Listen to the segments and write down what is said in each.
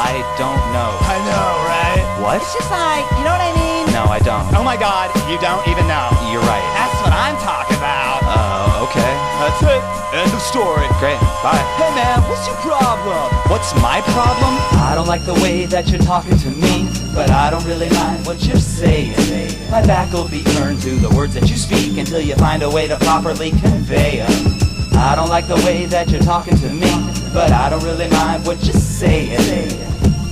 I don't know. I know, right? What? It's just like, you know what I mean? No, I don't. Oh my god, you don't even know. You're right. That's what I'm talking about. Okay. That's it. End of story. Great. Bye. Hey man, what's your problem? What's my problem? I don't like the way that you're talking to me, but I don't really mind what you're saying. My back will be turned to the words that you speak until you find a way to properly convey 'em. I don't like the way that you're talking to me, but I don't really mind what you're saying.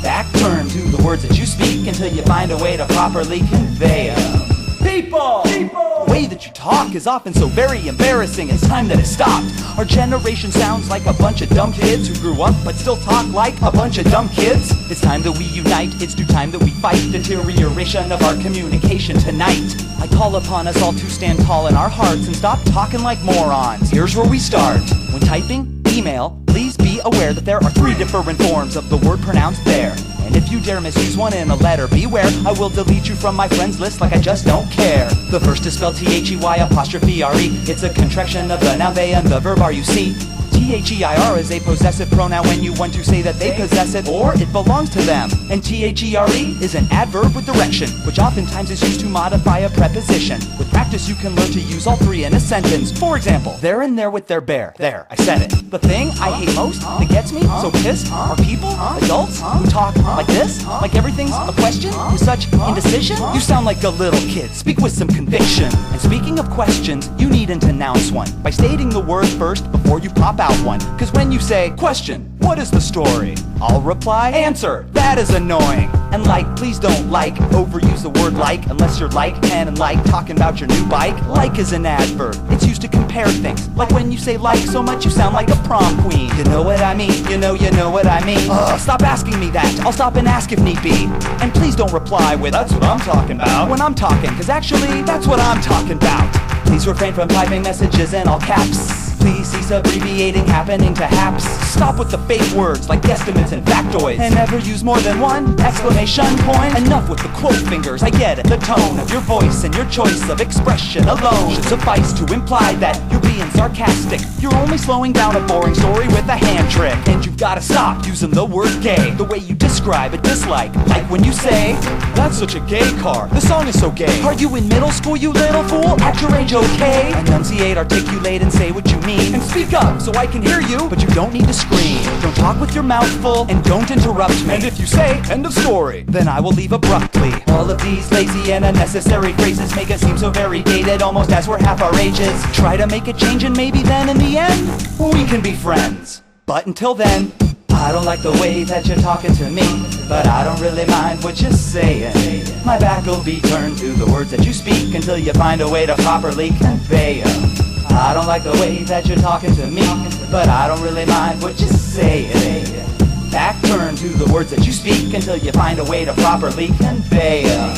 Back turned to the words that you speak until you find a way to properly convey 'em. People! The way that you talk is often so very embarrassing. It's time that it stopped. Our generation sounds like a bunch of dumb kids who grew up but still talk like a bunch of dumb kids. It's time that we unite. It's due time that we fight deterioration of our communication tonight. I call upon us all to stand tall in our hearts and stop talking like morons. Here's where we start. When typing, email, please be aware that there are 3 different forms of the word pronounced there. And if you dare misuse one in a letter, beware, I will delete you from my friends list like I just don't care. The first is spelled T-H-E-Y''re. It's a contraction of the noun they and the verb are, you see. T-H-E-I-R is a possessive pronoun when you want to say that they possess it or it belongs to them. And T-H-E-R-E is an adverb with direction, which oftentimes is used to modify a preposition. With practice you can learn to use all 3 in a sentence. For example, they're in there with their bear. There, I said it. The thing I hate most that gets me so pissed are people, adults, who talk like this, like everything's a question, with such indecision. You sound like a little kid, speak with some conviction. And speaking of questions, you needn't announce one by stating the word first before you pop out one. Cause when you say, question, what is the story? I'll reply, answer, that is annoying. And like, please don't overuse the word like, unless you're like Ken and like talking about your new bike. Like is an adverb, it's used to compare things. Like when you say like so much you sound like a prom queen. You know what I mean, you know what I mean. Stop asking me that, I'll stop and ask if need be. And please don't reply with, that's what I'm talking about, when I'm talking, cause actually, that's what I'm talking about. Please refrain from typing messages in all caps. Please cease abbreviating happening to haps. Stop with the fake words like guesstimates and factoids. And never use more than one exclamation point. Enough with the quote fingers, I get it. The tone of your voice and your choice of expression alone should suffice to imply that you're being sarcastic. You're only slowing down a boring story with a hand trick. And you've gotta stop using the word gay the way you describe a dislike. Like when you say, that's such a gay car, the song is so gay. Are you in middle school, you little fool? At your age, okay? Enunciate, articulate, and say what you mean. And speak up so I can hear you, but you don't need to scream. Don't talk with your mouth full and don't interrupt me. And if you say, end of story, then I will leave abruptly. All of these lazy and unnecessary phrases make it seem so very dated, almost as we're half our ages. Try to make a change and maybe then in the end, we can be friends. But until then, I don't like the way that you're talking to me, but I don't really mind what you're saying. My back will be turned to the words that you speak until you find a way to properly convey 'em. I don't like the way that you're talking to me, but I don't really mind what you're saying. Back turn to the words that you speak until you find a way to properly convey 'em.